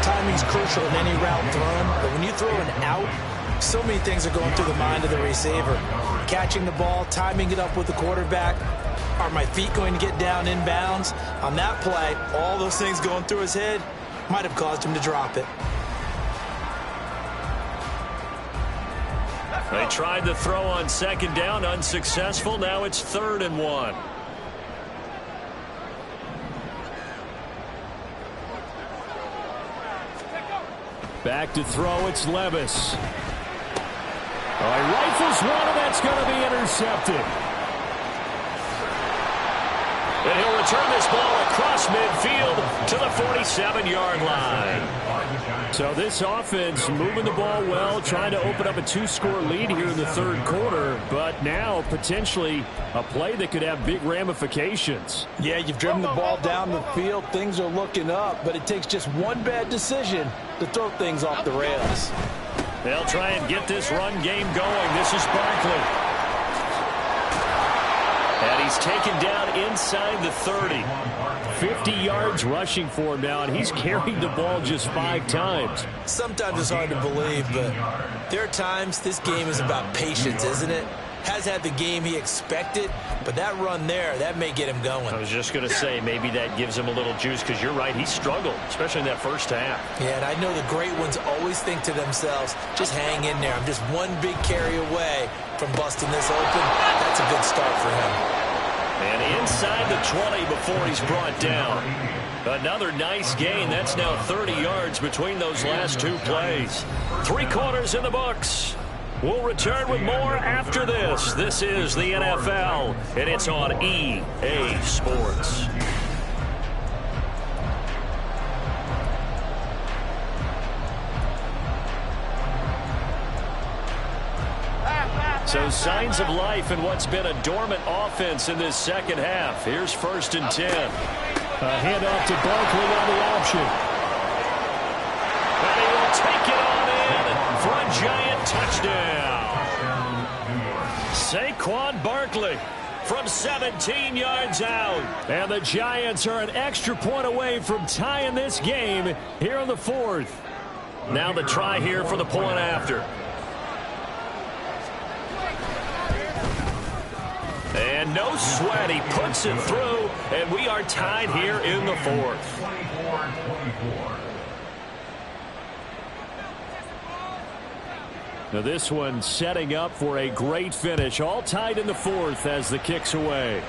Timing's crucial in any route thrown, but when you throw an out, so many things are going through the mind of the receiver. Catching the ball, timing it up with the quarterback. Are my feet going to get down inbounds? On that play, all those things going through his head might have caused him to drop it. They tried to throw on 2nd down, unsuccessful. Now it's 3rd and 1. Back to throw, it's Levis. He rifles one, and that's going to be intercepted. And he'll return this ball across midfield to the 47-yard line. So this offense moving the ball well, trying to open up a 2-score lead here in the 3rd quarter, but now potentially a play that could have big ramifications. Yeah, you've driven the ball down the field. Things are looking up, but it takes just one bad decision to throw things off the rails. They'll try and get this run game going. This is Barkley. And he's taken down inside the 30. 50 yards rushing for him now, and he's carried the ball just 5 times. Sometimes it's hard to believe, but there are times this game is about patience, isn't it? Has had the game he expected, but that run there, that may get him going. I was just going to say, maybe that gives him a little juice, because you're right, he struggled, especially in that first half. Yeah, and I know the great ones always think to themselves, just hang in there. I'm just one big carry away from busting this open. That's a good start for him. And inside the 20 before he's brought down. Another nice gain. That's now 30 yards between those last 2 plays. 3 quarters in the books. We'll return with more after this. This is the NFL, and it's on EA Sports. So signs of life in what's been a dormant offense in this second half. Here's 1st and 10. A handoff to Barkley on the option. And he will take it on in for a giant touchdown. Saquon Barkley from 17 yards out. And the Giants are an extra point away from tying this game here in the 4th. Now the try here for the point after. And no sweat, he puts it through, and we are tied here in the 4th. 24-24. Now this one setting up for a great finish, all tied in the 4th as the kick's away.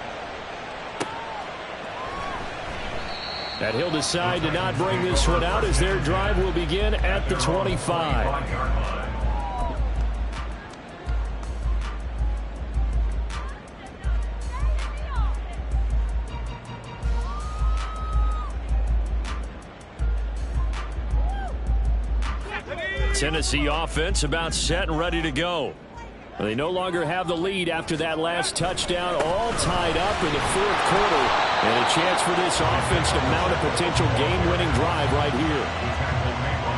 And he'll decide to not bring this one out as their drive will begin at the 25. Tennessee offense about set and ready to go. They no longer have the lead after that last touchdown, all tied up in the 4th quarter. And a chance for this offense to mount a potential game-winning drive right here.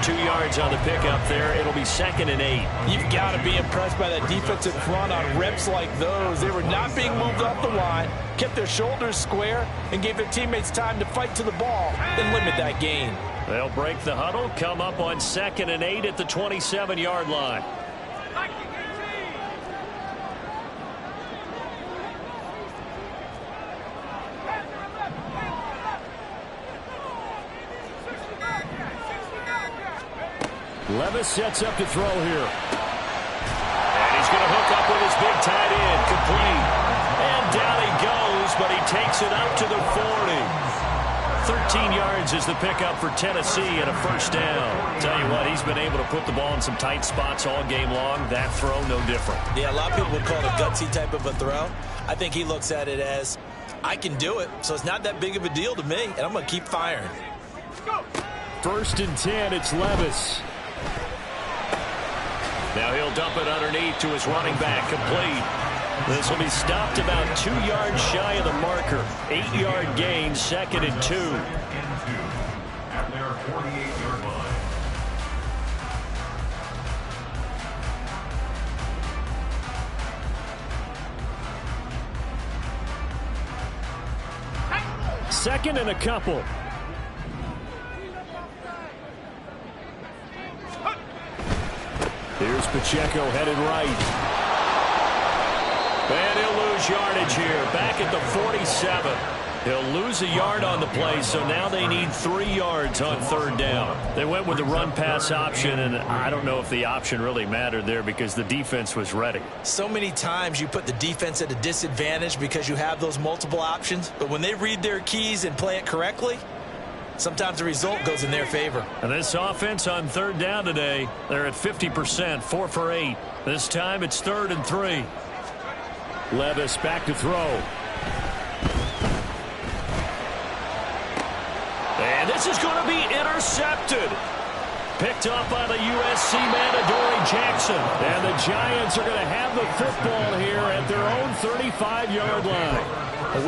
2 yards on the pickup there. It'll be 2nd and 8. You've got to be impressed by that defensive front on reps like those. They were not being moved off the line, kept their shoulders square, and gave their teammates time to fight to the ball and limit that gain. They'll break the huddle, come up on 2nd and 8 at the 27-yard line. Levis sets up to throw here. And he's going to hook up with his big tight end. Complete. And down he goes, but he takes it up to the 40. 13 yards is the pickup for Tennessee and a first down. Tell you what, he's been able to put the ball in some tight spots all game long. That throw, no different. Yeah, a lot of people would call it a gutsy type of a throw. I think he looks at it as, I can do it, so it's not that big of a deal to me, and I'm going to keep firing. 1st and 10, it's Levis. Now he'll dump it underneath to his running back, complete. This will be stopped about 2 yards shy of the marker. 8-yard gain, 2nd and 2. At their 48-yard line. Second and a couple. Here's Pacheco headed right. And he'll lose yardage here. Back at the 47. He'll lose a yard on the play, so now they need 3 yards on 3rd down. They went with the run-pass option, and I don't know if the option really mattered there because the defense was ready. So many times you put the defense at a disadvantage because you have those multiple options, but when they read their keys and play it correctly, sometimes the result goes in their favor. And this offense on 3rd down today, they're at 50%, 4 for 8. This time it's 3rd and 3. Levis back to throw. And this is going to be intercepted. Picked up by the USC man, Adoree Jackson. And the Giants are going to have the football here at their own 35-yard line.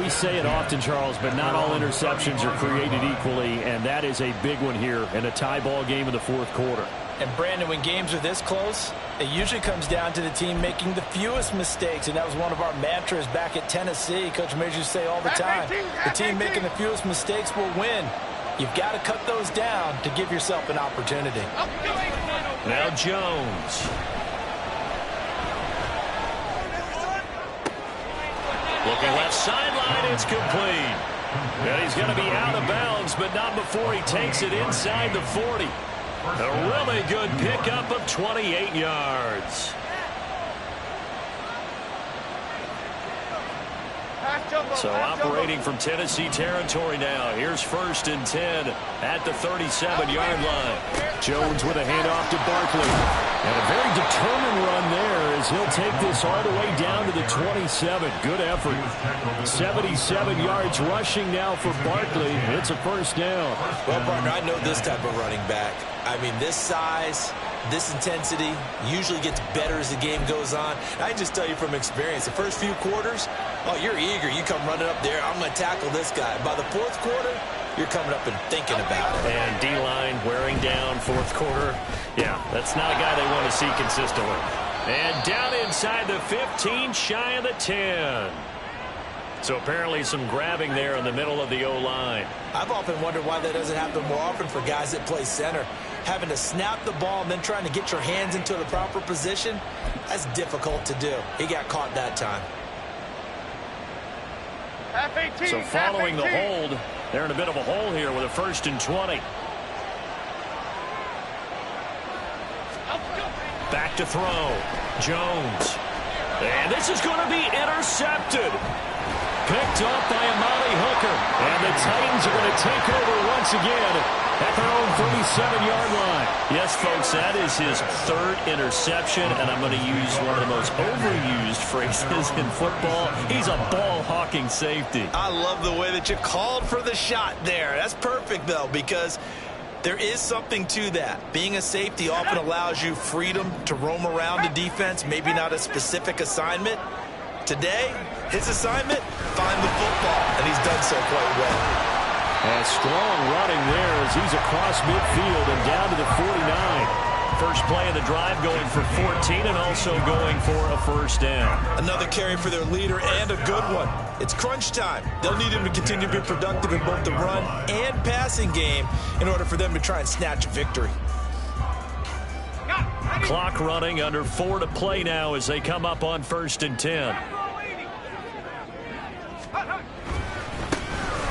We say it often, Charles, but not all interceptions are created equally, and that is a big one here in a tie ball game in the 4th quarter. And, Brandon, when games are this close, it usually comes down to the team making the fewest mistakes, and that was one of our mantras back at Tennessee. Coach Majors used to say all the time, the team making the fewest mistakes will win. You've got to cut those down to give yourself an opportunity. Now Jones. Looking left sideline, it's complete. And he's going to be out of bounds, but not before he takes it inside the 40. A really good pickup of 28 yards. So operating from Tennessee territory now. Here's 1st and 10 at the 37-yard line. Jones with a handoff to Barkley. And a very determined run there as he'll take this all the way down to the 27. Good effort. 77 yards rushing now for Barkley. It's a first down. Well, partner, I know this type of running back. I mean, this size, this intensity usually gets better as the game goes on. I just tell you from experience, the first few quarters, oh, you're eager. You come running up there. I'm going to tackle this guy. By the 4th quarter, you're coming up and thinking about it. And D-line wearing down 4th quarter. Yeah, that's not a guy they want to see consistently. And down inside the 15, shy of the 10. So apparently some grabbing there in the middle of the O-line. I've often wondered why that doesn't happen more often for guys that play center. Having to snap the ball and then trying to get your hands into the proper position, that's difficult to do. He got caught that time. So following the hold, they're in a bit of a hole here with a 1st and 20. Back to throw. Jones. And this is going to be intercepted. Picked off by Amani Hooker. And the Titans are going to take over once again at their own 37-yard line. Yes, folks, that is his 3rd interception, and I'm going to use one of the most overused phrases in football. He's a ball-hawking safety. I love the way that you called for the shot there. That's perfect, though, because there is something to that. Being a safety often allows you freedom to roam around the defense, maybe not a specific assignment. Today, his assignment, find the football, and he's done so quite well. And strong running there as he's across midfield and down to the 49. First play of the drive going for 14 and also going for a first down. Another carry for their leader and a good one. It's crunch time. They'll need him to continue to be productive in both the run and passing game in order for them to try and snatch a victory. Clock running, under 4 to play now as they come up on 1st and 10.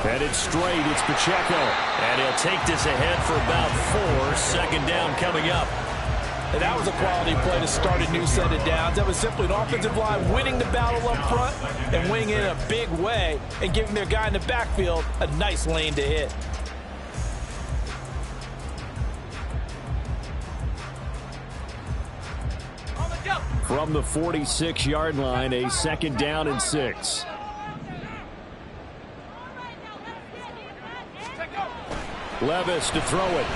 Headed straight, it's Pacheco. And he'll take this ahead for about 4. Second down coming up. And that was a quality play to start a new set of downs. That was simply an offensive line winning the battle up front and winning it in a big way and giving their guy in the backfield a nice lane to hit. From the 46-yard line, a second down and 6. Levis to throw it.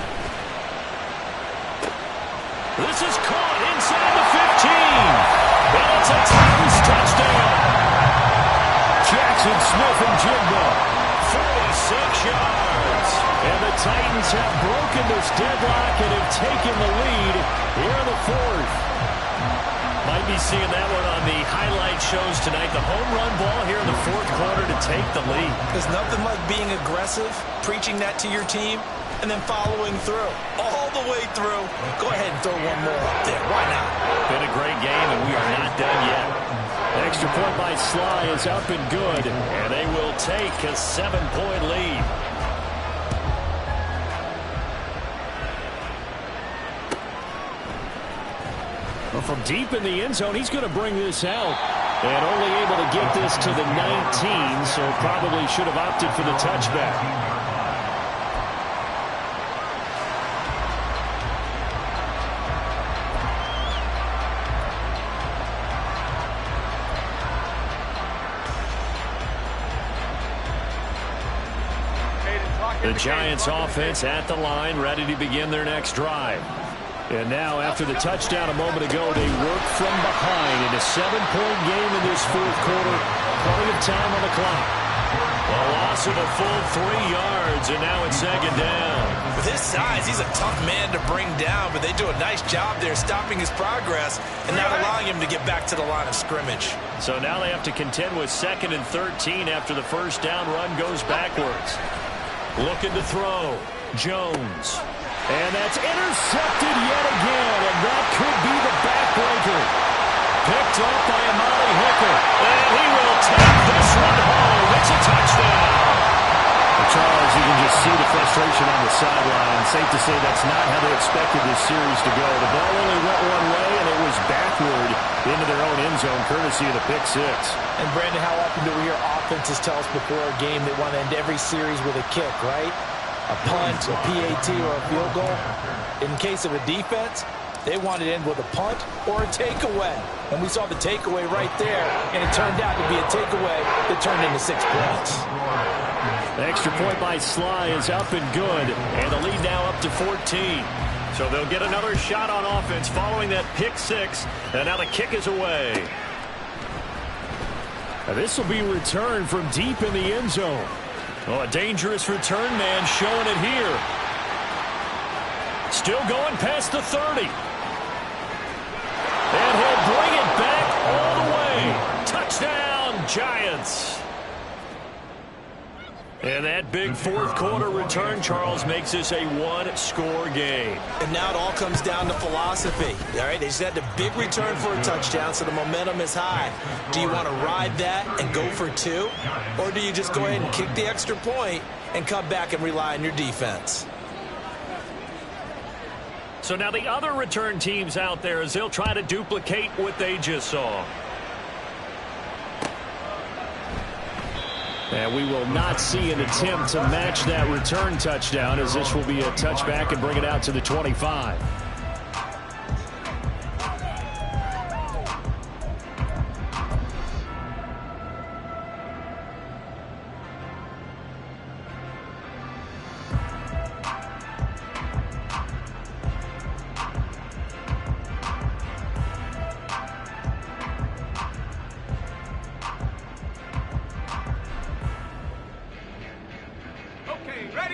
This is caught inside the 15. And it's a Titans touchdown. Jackson Smith-Njigba, 46 yards. And the Titans have broken this deadlock and have taken the lead here in the 4th. Might be seeing that one on the highlight shows tonight. The home run ball here in the 4th quarter to take the lead. There's nothing like being aggressive, preaching that to your team, and then following through. All the way through. Go ahead and throw one more up there. Why not? Been a great game, and we are not done yet. The extra point by Sly is up and good, and they will take a 7-point lead. Well, from deep in the end zone, he's going to bring this out. And only able to get this to the 19, so probably should have opted for the touchback. The Giants offense at the line, ready to begin their next drive. And now, after the touchdown a moment ago, they work from behind in a 7-point game in this 4th quarter. Plenty of time on the clock. A loss of a full 3 yards, and now it's second down. With his size, he's a tough man to bring down, but they do a nice job there stopping his progress and not allowing him to get back to the line of scrimmage. So now they have to contend with 2nd and 13 after the first down run goes backwards. Looking to throw. Jones. And that's intercepted yet again, and that could be the backbreaker. Picked up by Amari Hooker. And he will take this one home. It's a touchdown. Charles, you can just see the frustration on the sideline. Safe to say that's not how they expected this series to go. The ball only went one way, and it was backward into their own end zone, courtesy of the pick 6. And, Brandon, how often do we hear offenses tell us before a game they want to end every series with a kick, right? A punt, a PAT, or a field goal. In case of a defense, they want to end with a punt or a takeaway. And we saw the takeaway right there, and it turned out to be a takeaway that turned into 6 points. The extra point by Sly is up and good, and the lead now up to 14. So they'll get another shot on offense following that pick 6, and now the kick is away. Now this will be returned from deep in the end zone. Oh, a dangerous return man showing it here. Still going past the 30. And he'll bring it back all the way. Touchdown, Giants. And that big 4th quarter return, Charles, makes this a 1-score game. And now it all comes down to philosophy. All right, they just had the big return for a touchdown, so the momentum is high. Do you want to ride that and go for 2? Or do you just go ahead and kick the extra point and come back and rely on your defense? So now the other return teams out there as they'll try to duplicate what they just saw. And we will not see an attempt to match that return touchdown, as this will be a touchback and bring it out to the 25.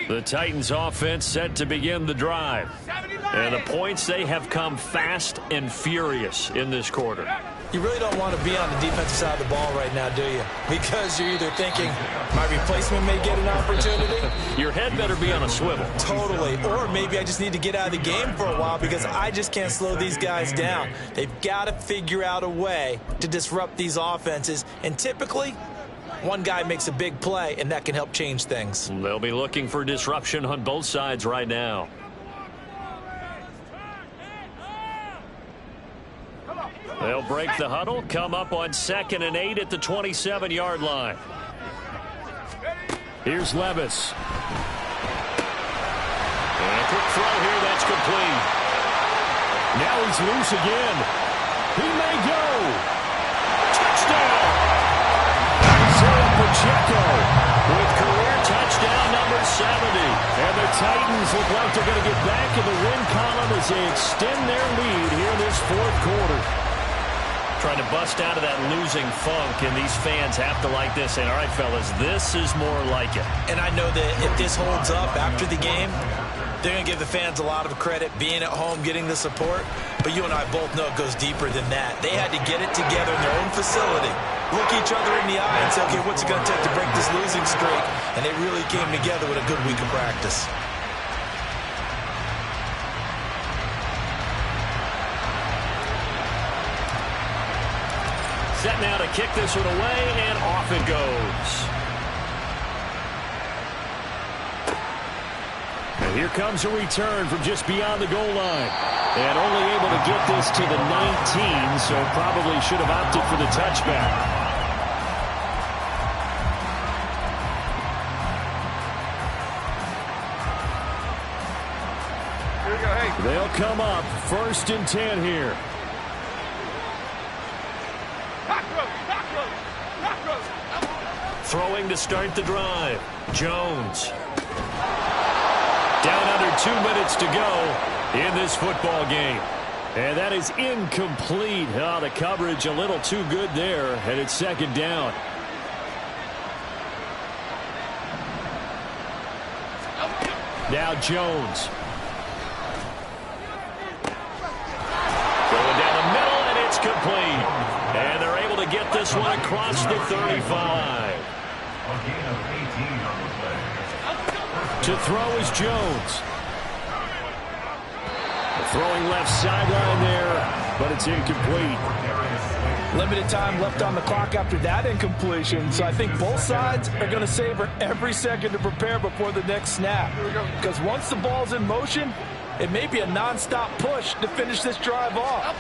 The Titans offense set to begin the drive. And the points, they have come fast and furious in this quarter. You really don't want to be on the defensive side of the ball right now, do you? Because you're either thinking, my replacement may get an opportunity. Your head better be on a swivel. Totally. Or maybe I just need to get out of the game for a while because I just can't slow these guys down. They've got to figure out a way to disrupt these offenses. And typically, one guy makes a big play, and that can help change things. They'll be looking for disruption on both sides right now. They'll break the huddle, come up on 2nd and 8 at the 27-yard line. Here's Levis. And a quick throw here, that's complete. Now he's loose again. He may go. Touchdown! Isaiah Pacheco with career touchdown number 70. And the Titans look like they're going to get back in the win column as they extend their lead here in this 4th quarter. Trying to bust out of that losing funk, and these fans have to like this. And all right, fellas, this is more like it. And I know that if this holds up after the game, they're going to give the fans a lot of credit, being at home, getting the support. But you and I both know it goes deeper than that. They had to get it together in their own facility, look each other in the eye and say, okay, what's it going to take to break this losing streak? And they really came together with a good week of practice. Set now to kick this one away, and off it goes. And here comes a return from just beyond the goal line. And only able to get this to the 19, so probably should have opted for the touchback. They'll come up 1st and 10 here. Throwing to start the drive. Jones. Down under 2 minutes to go in this football game. And that is incomplete. Oh, the coverage a little too good there, and it's 2nd down. Now Jones. Going down the middle, and it's complete. And they're able to get this one across the 35. A gain of 18 on the play. To throw is Jones. Throwing left sideline there, but it's incomplete. Limited time left on the clock after that incompletion, so I think both sides are going to savor every second to prepare before the next snap. Because once the ball's in motion, it may be a non-stop push to finish this drive off.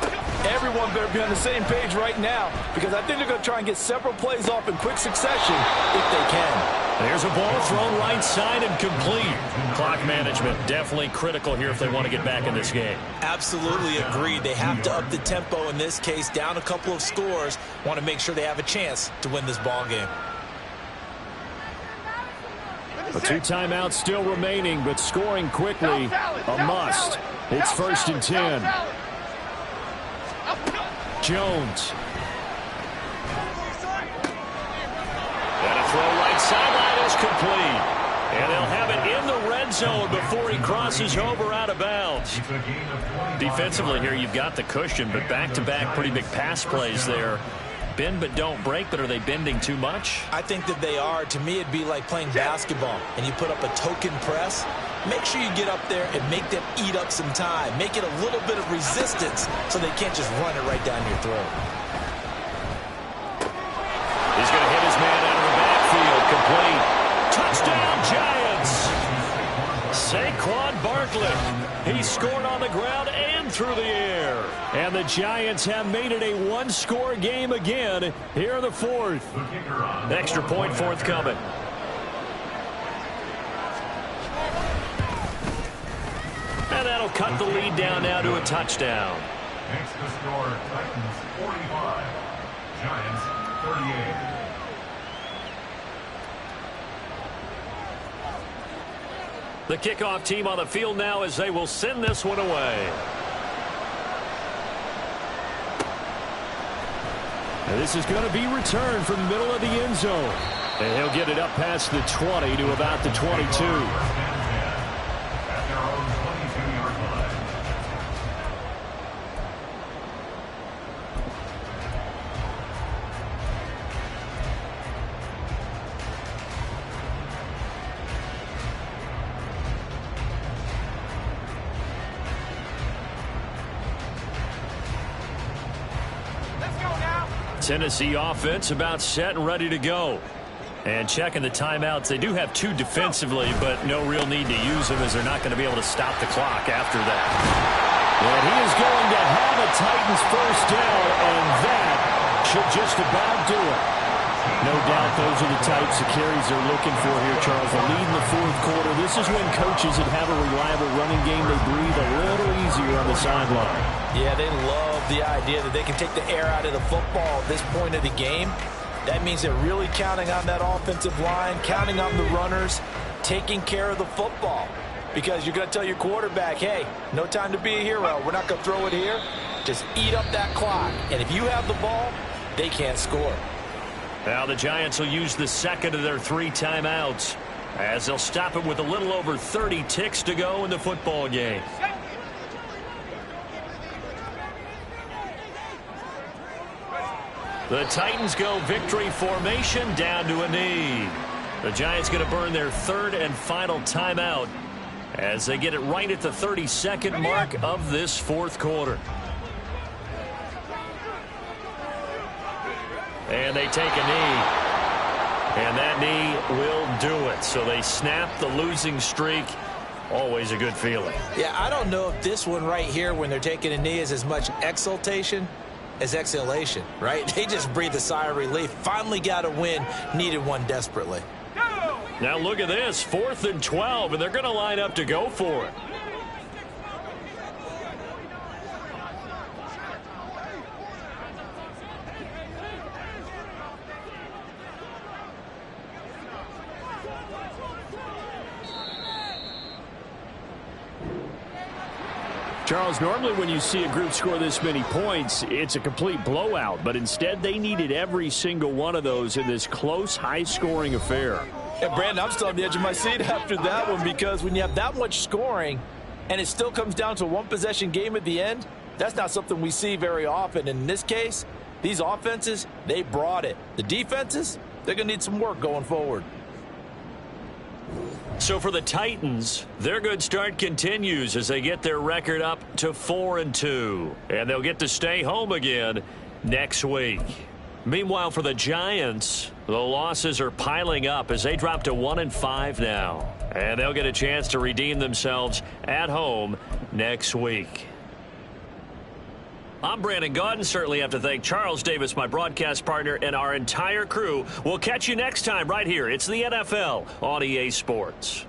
Everyone better be on the same page right now, because I think they're going to try and get several plays off in quick succession if they can. There's a ball thrown right side and complete. Clock management definitely critical here if they want to get back in this game. Absolutely agreed. They have to up the tempo in this case, down a couple of scores. Want to make sure they have a chance to win this ball game. A 2 timeouts still remaining, but scoring quickly, a must. It's 1st and 10. Jones. And a throw right sideline is complete. And they'll have it in the red zone before he crosses over out of bounds. Defensively here, you've got the cushion, but back-to-back pretty big pass plays there. Bend but don't break, but are they bending too much? I think that they are. To me, it'd be like playing basketball, and you put up a token press. Make sure you get up there and make them eat up some time. Make it a little bit of resistance so they can't just run it right down your throat. He's going to hit his man out of the backfield. Complete. Touchdown, Giants! Saquon Barkley. He scored on the ground and through the air. And the Giants have made it a 1-score game again here in the 4th. Extra point forthcoming. And that'll cut the lead down now to a touchdown. Makes the score Titans 45, Giants 38. The kickoff team on the field now as they will send this one away. And this is going to be returned from the middle of the end zone. And he'll get it up past the 20 to about the 22. Tennessee offense about set and ready to go. And checking the timeouts, they do have 2 defensively, but no real need to use them as they're not going to be able to stop the clock after that. And he is going to have a Titans first down, and that should just about do it. No doubt those are the types of carries they're looking for here, Charles. The lead in the fourth quarter. This is when coaches that have a reliable running game, they breathe a little easier on the sideline. Yeah, they love the idea that they can take the air out of the football at this point of the game. That means they're really counting on that offensive line, counting on the runners, taking care of the football. Because you're going to tell your quarterback, hey, no time to be a hero. We're not going to throw it here. Just eat up that clock. And if you have the ball, they can't score. Now the Giants will use the second of their 3 timeouts as they'll stop it with a little over 30 ticks to go in the football game. The Titans go victory formation down to a knee. The Giants going to burn their 3rd and final timeout as they get it right at the 32nd mark of this fourth quarter. And they take a knee. And that knee will do it. So they snap the losing streak. Always a good feeling. Yeah, I don't know if this one right here when they're taking a knee is as much exultation as exhalation, right? They just breathe a sigh of relief. Finally got a win. Needed one desperately. Now look at this. 4th and 12, and they're going to line up to go for it. Charles, normally when you see a group score this many points, it's a complete blowout. But instead, they needed every single one of those in this close, high-scoring affair. Yeah, Brandon, I'm still on the edge of my seat after that one because when you have that much scoring and it still comes down to a one-possession game at the end, that's not something we see very often. And in this case, these offenses, they brought it. The defenses, they're going to need some work going forward. So for the Titans, their good start continues as they get their record up to 4-2. And they'll get to stay home again next week. Meanwhile, for the Giants, the losses are piling up as they drop to 1-5 now. And they'll get a chance to redeem themselves at home next week. I'm Brandon Gaudin. Certainly have to thank Charles Davis, my broadcast partner, and our entire crew. We'll catch you next time right here. It's the NFL on EA Sports.